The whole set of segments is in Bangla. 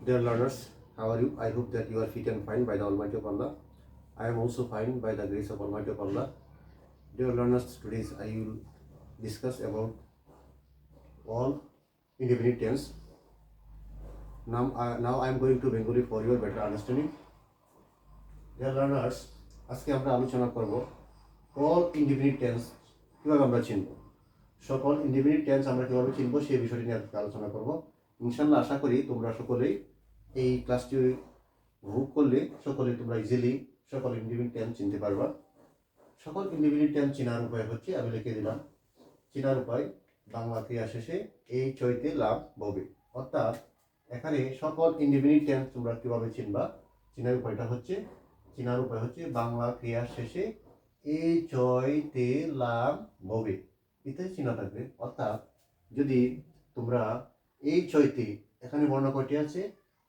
Dear learners, how are you? I hope that you are fit and fine by the Almighty of Allah. I am also fine by the grace of Almighty of Allah. Dear learners, today I will discuss about all indefinite tense. Now I am going to Bengali for your better understanding. Dear learners, আজকে আমরা আলোচনা করব all indefinite tense কিভাবে আমরা চিনব। সকল ইনডিফিনিট টেন্স আমরা কিভাবে চিনব সেই বিষয়টি নিয়ে আলোচনা করব। ইনশাআল্লাহ আশা করি তোমরা সকলেই এই ক্লাসটি উপভোগ করলে সকলেই তোমরা ইজিলি সকল ইনডিফিনিট টেন্স চিনতে পারবা। সকল ইনডিফিনিট টেন্স চেনার উপায় হচ্ছে, আমি লিখে দিলাম চেনার উপায়, বাংলা ক্রিয়া শেষে এই চইতে লাভ ববে। অর্থাৎ এখানে সকল ইনডিফিনিট টেন্স তোমরা কিভাবে চিনবা, চেনার উপায় হচ্ছে বাংলা ক্রিয়া শেষে এই চইতে লাভ ববে ইত্যাদি চিহ্ন থাকবে। অর্থাৎ যদি তোমরা এই চইতে, এখানে বর্ণ কয়টি আছে,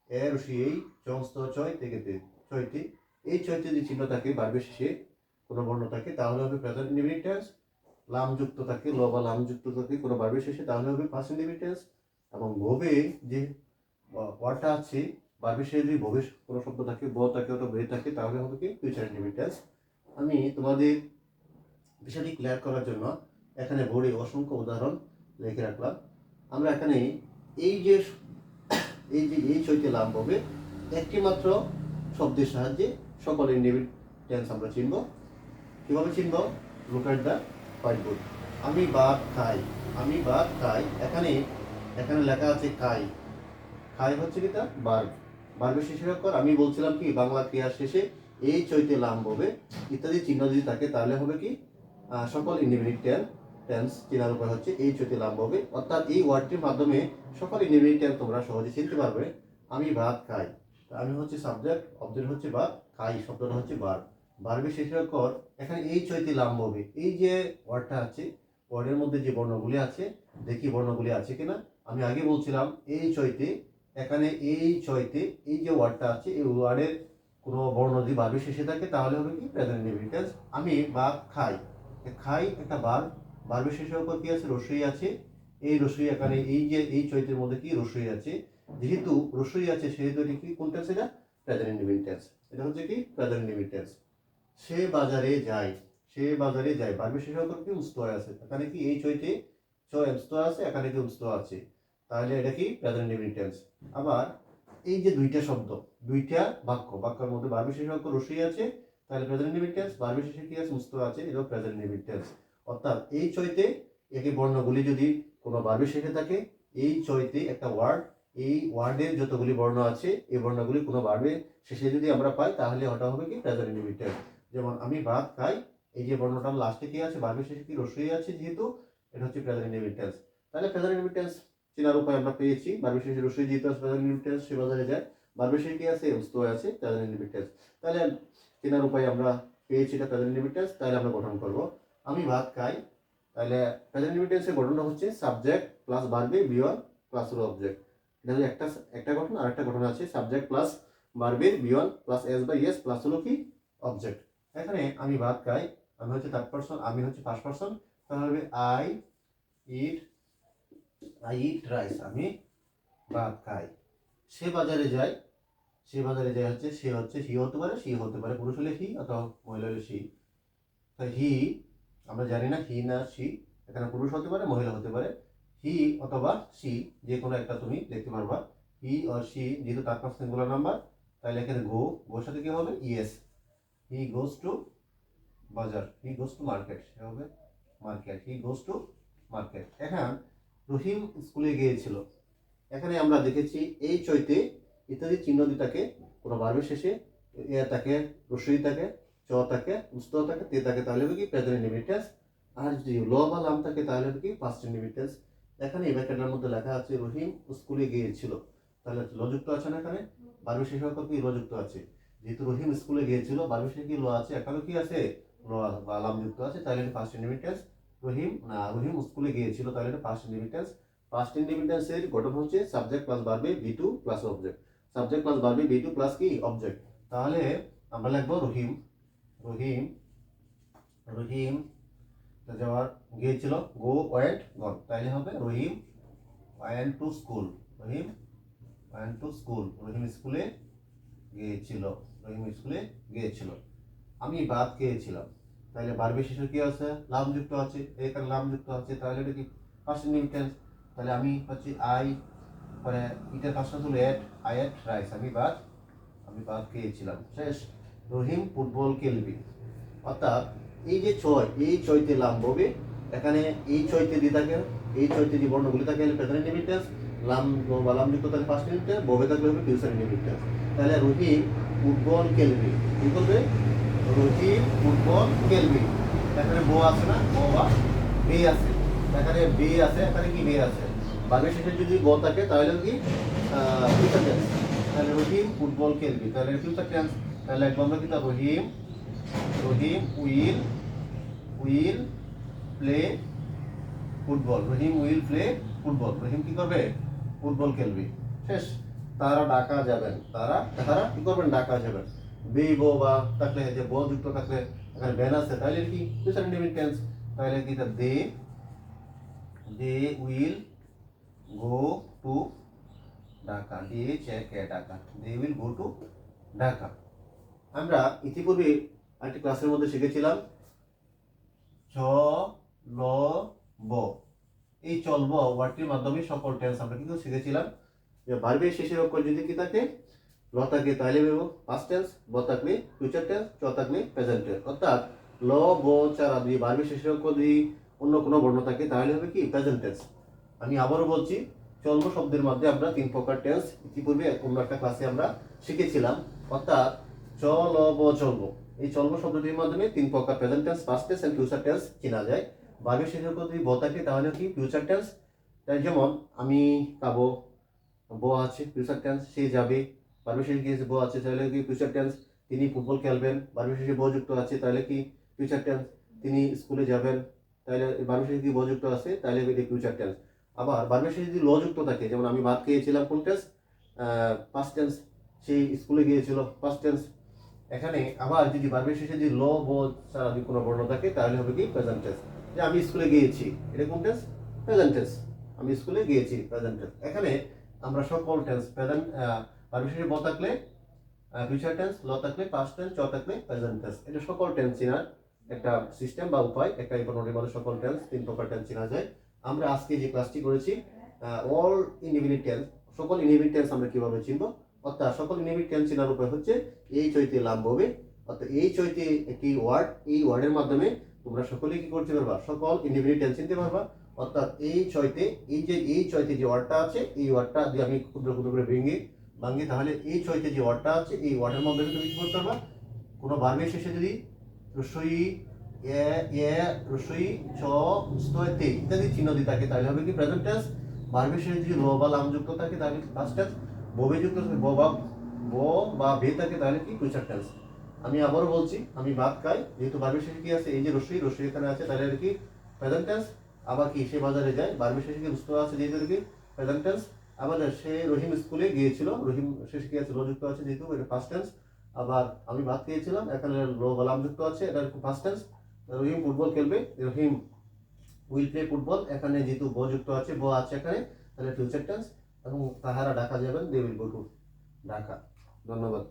এ রসি এই চমস্ত চয় তেগেতে চইতে, এই চইতে যদি চিহ্ন থাকে বারবে শেষে কোনো বর্ণ থাকে তাহলে হবে প্রেজেন্ট ইনডিফিনিট টেন্স। লাম যুক্ত থাকে, ল বা লাম যুক্ত থাকে কোনো বারবে শেষে তাহলে হবে পাস্ট ইনডিফিনিট টেন্স। এবং ভবে যে ওয়ার্ডটা আছে বারবে শেষে যদি ভবে কোনো শব্দ থাকে, ব থাকে অথবা বে থাকে তাহলে হবে কি ফিউচার ইনডিফিনিট টেন্স। আমি তোমাদের বিষয়টি ক্লিয়ার করার জন্য এখানে বোর্ডে অসংখ্য উদাহরণ লিখে রাখলাম। আমরা এখানে এই চইতে লাভ হবে একটি মাত্র শব্দের সাহায্যে সকল ইনডিফিনিট টেন্স আমরা চিনব। কিভাবে চিনব? Look at the white board. আমি ভাত খাই, এখানে লেখা আছে খাই হচ্ছে কি তা ভার্ব, ভার্বের শেষের অক্ষর। আমি বলছিলাম কি বাংলা ক্রিয়ার শেষে এই চইতে লাম হবে ইত্যাদি চিহ্ন যদি থাকে তাহলে হবে কি সকল ইনডিফিনিট টেন্স চেনার উপায় হচ্ছে এই চইতে লাম হবে। অর্থাৎ এই ওয়ার্ডটির মাধ্যমে সকল ইনডিফিনিট টেন্স তোমরা সহজে চিনতে পারবে। আমি ভাত খাই, আমি হচ্ছে সাবজেক্ট, অবজেক্ট হচ্ছে ভাত, খাই শব্দটা হচ্ছে ভার্ব, ভার্বের শেষের অক্ষর এখানে এই চইতে লাম হবে। এই যে ওয়ার্ডটা আছে, ওয়ার্ডের মধ্যে যে বর্ণগুলি আছে, দেখি বর্ণগুলি আছে কিনা। আমি আগে বলছিলাম এই চইতে, এখানে এই চইতে এই যে ওয়ার্ডটা আছে এই ওয়ার্ডের কোনো বর্ণ যদি ভার্বের শেষে থাকে তাহলে হবে কি প্রেজেন্ট ইনডিফিনিট টেন্স। আমি ভাত খাই, একটা ভার্ব, ভার্বের শেষে উপর কি আছে, রসই আছে। এই রসই এখানে এই চইতের মধ্যে কি রসই আছে, যেহেতু রসই আছে সেহেতু এটি কি কোন টেন্স, এটা প্রেজেন্ট ইনডিফিনিট টেন্স। এটা হচ্ছে কি প্রেজেন্ট ইনডিফিনিট টেন্স। সে বাজারে যায়, ভার্বের শেষে উপর কি উস্ত আছে, এখানে কি এই চইতে চ উস্ত আছে, এখানে কি উস্ত আছে, তাহলে এটা কি প্রেজেন্ট ইনডিফিনিট টেন্স। আবার এই যে দুইটা শব্দ, দুইটা বাক্যের মধ্যে ভার্বের শেষে অক্ষর রসই আছে তাহলে প্রেজেন্ট ইনডিফিনিট টেন্স, ভার্বের শেষে কি আছে মুস্ত আছে, এটাও প্রেজেন্ট ইনডিফিনিট টেন্স। অর্থাৎ এই চইতে একই বর্ণগুলি যদি কোনো ভার্বের শেষে থাকে, এই চইতে একটা ওয়ার্ড, এই ওয়ার্ডের যতগুলি বর্ণ আছে এই বর্ণগুলি কোনো ভার্বের শেষে যদি আমরা পাই তাহলে ওটা হবে কি প্রেজেন্ট ইনডিফিনিট টেন্স। যেমন আমি ভাত খাই, এই যে বর্ণটা লাস্টে কি আছে, ভার্বের শেষে কি রসই আছে, যেহেতু এটা হচ্ছে প্রেজেন্ট ইনডিফিনিট টেন্স। তাহলে প্রেজেন্ট ইনডিফিনিট টেন্স চেনার উপায় আমরা পেয়েছি। ভার্বের শেষে রসই যেহেতু আছে প্রেজেন্ট ইনডিফিনিট টেন্স, সে বাজারে যায়, ভার্বের শেষে কি আছে উস্ত আছে, প্রেজেন্ট ইনডিফিনিট টেন্স। তাহলে চেনার উপায় আমরা পেয়েছি এটা প্রেজেন্ট ইনডিফিনিট টেন্স। তাহলে আমরা গঠন করব আমি ভাত খাই, তাহলে প্রেজেন্ট ইনডিফিনিট টেন্সের গঠনটা হচ্ছে সাবজেক্ট প্লাস ভার্বে বিয়ন প্লাস হলো অবজেক্ট। এটা হচ্ছে একটা গঠন। আর একটা গঠন আছে সাবজেক্ট প্লাস ভার্বে বিয়ন plus s by s plus হলো কি অবজেক্ট। এখানে আমি ভাত খাই, আমি হচ্ছে থার্ড পারসন, আমি হচ্ছে ফার্স্ট পারসন, তাহলে হবে আই ইট রাইস, আমি ভাত খাই। সে বাজারে যায় হচ্ছে সে হতে পারে, সি হতে পারে, পুরুষ হলে হি অথবা মহিলা হলে সি। তাই হি, আমরা জানি না হি না সি, এখানে পুরুষ হতে পারে মহিলা হতে পারে, হি অথবা সি যে কোনো একটা তুমি দেখতে পারবা। হি অর সি যেহেতু তার পার্সন সিঙ্গুলার নাম্বার, তাহলে এখানে গোর সাথে কি হবে ইয়েস। হি গোজ টু বাজার, হি গোজ টু মার্কেট, সে হবে market, he goes to market. এখন রহিম স্কুলে গিয়েছিল, এখানে আমরা দেখেছি এই চইতে ইত্যাদি চিহ্ন দিয়ে থাকে কোনো ভার্বের শেষে, এ থাকে, রসই থাকে, চ থাকে, উস্ত থাকে, তে থাকে, তাহলে হবে কি প্রেজেন্ট ইনডিফিনিট টেন্স। আর যদি ল বা লাম থাকে তাহলে হবে কি পাস্ট ইনডিফিনিট টেন্স। এখানে এই ব্র্যাকেটের মধ্যে লেখা আছে রহিম স্কুলে গিয়েছিল, তাহলে ল যুক্ত আছে না, এখানে ভার্বের শেষে অক্ষর কি ল যুক্ত আছে, যেহেতু রহিম স্কুলে গিয়েছিল ভার্বের শেষে কি ল আছে, এখানেও কি আছে ল বা লাম যুক্ত আছে, তাহলে এটা ফার্স্ট ইনডিফিনিট টেন্স। রহিম স্কুলে গিয়েছিল, তাহলে এটা first indefinite tense. First indefinite টেন্সের গঠন হচ্ছে সাবজেক্ট প্লাস ভার্বে V2 plus object, subject plus ভার্বে V2 প্লাস কি অবজেক্ট। তাহলে আমরা লিখবো রহিম যাওয়ার গিয়েছিল, গো ওয়েন্ট গন, তাইলে হবে Rahim went to school, Rahim went to school, Rahim স্কুলে গিয়েছিল, রহিম স্কুলে গিয়েছিল। আমি ভাত খেয়েছিলাম, তাহলে ভার্বের শেষে কি আছে, লাম যুক্ত আছে, এখানে লাম যুক্ত আছে, তাহলে এটা কি ফার্স্ট ইনডিফিনিট টেন্স। তাহলে আমি হচ্ছে আই, পরে ইটার ফার্স্ট হলো এট, আই এট রাইস, আমি ভাত খেয়েছিলাম। শেষ। রহিম ফুটবল খেলবে, অর্থাৎ এই যে ছয়, এই ছয়তে লাম ববে, এখানে এই ছয়তে দিয়ে থাকে, এই ছয়তে যে বর্ণগুলি থাকে প্রেজেন্ট ইনডিফিনিট টেন্স, লাম বা লাম যুক্ত থাকে ফার্স্ট ইনডিফিনিট টেন্স, ববে থাকলে হবে ফিউচার ইনডিফিনিট টেন্স। তাহলে রহিম ফুটবল খেলবে, কি করবে, রহিম ফুটবল খেলবে। এখানে বো আছে না, বো বা বে আছে, এখানে বে আছে, এখানে কি বে আছে, ভার্বের শেষে যদি ব থাকে তাহলে কি ফিউচার টেন্স। তাহলে রহিম ফুটবল খেলবে, তাহলে ফিউচার টেন্স। তাহলে একদম আমরা কি Rahim, Rahim will play football, Rahim will play football, Rahim কি করবে, ফুটবল খেলবে। শেষ। তারা ঢাকা যাবেন, তারা কি করবেন, ঢাকা যাবেন। বে বো বা থাকলে, যে ব যুক্ত থাকলে এখানে বেন আছে, তাহলে কি ফিউচার ইনডিফিনিট টেন্স। তাহলে কি they will go to Dhaka, Dhaka, they will go to Dhaka. আমরা ইতিপূর্বে একটি ক্লাসের মধ্যে শিখেছিলাম চলব, এই চলব ওয়ার্ডটির মাধ্যমে সকল টেন্স আমরা কিন্তু শিখেছিলাম। যে ভার্বের শেষের অক্ষর যদি কি থাকে, ল থাকে তাহলে পাস্ট টেন্স, ব থাকলে ফিউচার টেন্স, চ থাকলে প্রেজেন্ট টেন্স। অর্থাৎ ল, ব ছাড়া যদি ভার্বের শেষের অক্ষর যদি অন্য কোনো বর্ণ থাকে তাহলে হবে কি প্রেজেন্ট টেন্স। আমি আবারও বলছি, চলব শব্দের মধ্যে আমরা 3 প্রকার টেন্স ইতিপূর্বে অন্য একটা ক্লাসে আমরা শিখেছিলাম। অর্থাৎ চলব, চলবো, এই চলব শব্দটির মাধ্যমে 3 প্রকার present tense, past tense and future tense চেনা যায়। ভার্বের শেষের অক্ষর যদি ব থাকে তাহলে কি ফিউচার টেন্স। তাই যেমন আমি খাবো, ব আছে ফিউচার টেন্স, সে যাবে, ভার্বের শেষে গিয়েছে ব আছে, তাহলে কি ফিউচার টেন্স। তিনি ফুটবল খেলবেন, ভার্বের শেষে ব যুক্ত আছে, তাহলে কি ফিউচার টেন্স। তিনি স্কুলে যাবেন, তাহলে ভার্বের শেষে কি ব যুক্ত আছে, তাহলে এটি ফিউচার টেন্স। আবার ভার্বের শেষে যদি ল যুক্ত থাকে, যেমন আমি ভাত খেয়েছিলাম, কোন টেন্স, পাস্ট টেন্স, সেই স্কুলে গিয়েছিল, পাস্ট টেন্স। এখানে আবার যদি ভার্বের শেষে যদি ল, ব ছাড়া যদি কোনো বর্ণ থাকে তাহলে হবে কি প্রেজেন্ট টেন্স। যে আমি স্কুলে গিয়েছি, এটা কোন টেন্স, প্রেজেন্ট টেন্স, আমি স্কুলে গিয়েছি, প্রেজেন্ট টেন্স। এখানে আমরা সকল টেন্স প্রেজেন্ট, ভার্বের শেষে ব থাকলে ফিউচার টেন্স, ল থাকলে পাস্ট টেন্স, চ থাকলে প্রেজেন্ট টেন্স। এটা সকল টেন্স চেনার একটা সিস্টেম বা উপায়। একটা ইম্পর্টেন্টের মধ্যে সকল টেন্স 3 প্রকার টেন্স চেনা যায়। আমরা আজকে যে ক্লাসটি করেছি অল ইনডিফিনিট টেন্স, সকল ইনডিফিনিট টেন্স আমরা কিভাবে চিনব। অর্থাৎ সকল ইনডিফিনিট টেন্স চেনার উপায় হচ্ছে এই চৈতে লাভ হবে। অর্থাৎ এই চৈতে একটি ওয়ার্ড, এই ওয়ার্ডের মাধ্যমে তোমরা সকলেই কি করতে পারবা, সকল ইনডিফিনিট টেন্স চিনতে পারবা। অর্থাৎ এই চৈতে, এই চৈতে যে ওয়ার্ডটা আছে, এই ওয়ার্ডটা যদি আমি ক্ষুদ্র ক্ষুদ্র করে ভাঙি, তাহলে এই চৈতে যে ওয়ার্ডটা আছে, এই ওয়ার্ডের মাধ্যমে তুমি কি করতে পারবা, কোনো ভার্বের শেষে যদি রসই, রসই, ছ, তে ইত্যাদি চিহ্ন দিয়ে থাকে তাহলে হবে কি প্রেজেন্ট টেন্স। ভার্বের শেষে যদি ল বা লাম যুক্ত থাকে তাহলে পাস্ট টেন্স, ববে যুক্ত থাকে ব বা বে থাকে তাহলে কি ফিউচার টেন্স। আমি আবারও বলছি, আমি ভাত খাই, যেহেতু ভার্বের শেষে কি আছে, এই যে রসই এখানে আছে, তাহলে কি প্রেজেন্ট টেন্স। আবার কি সে বাজারে যায়, ভার্বের শেষে কি রুস্ত আছে, যেহেতু কি প্রেজেন্ট টেন্স। আবার সে রহিম স্কুলে গিয়েছিল, রহিম শেষে কি আছে, ল যুক্ত আছে, যেহেতু এটা পাস্ট টেন্স। আবার আমি ভাত খেয়েছিলাম, এখানে ল বা লাম যুক্ত আছে, এটা পাস্ট টেন্স। রহিম ফুটবল খেলবে, রহিম উইল প্লে ফুটবল, এখানে যেহেতু ব যুক্ত আছে, ব আছে এখানে, তাহলে ফিউচার টেন্স। এবং তাহারা ঢাকা যাবেন, they will go to Dhaka. ধন্যবাদ।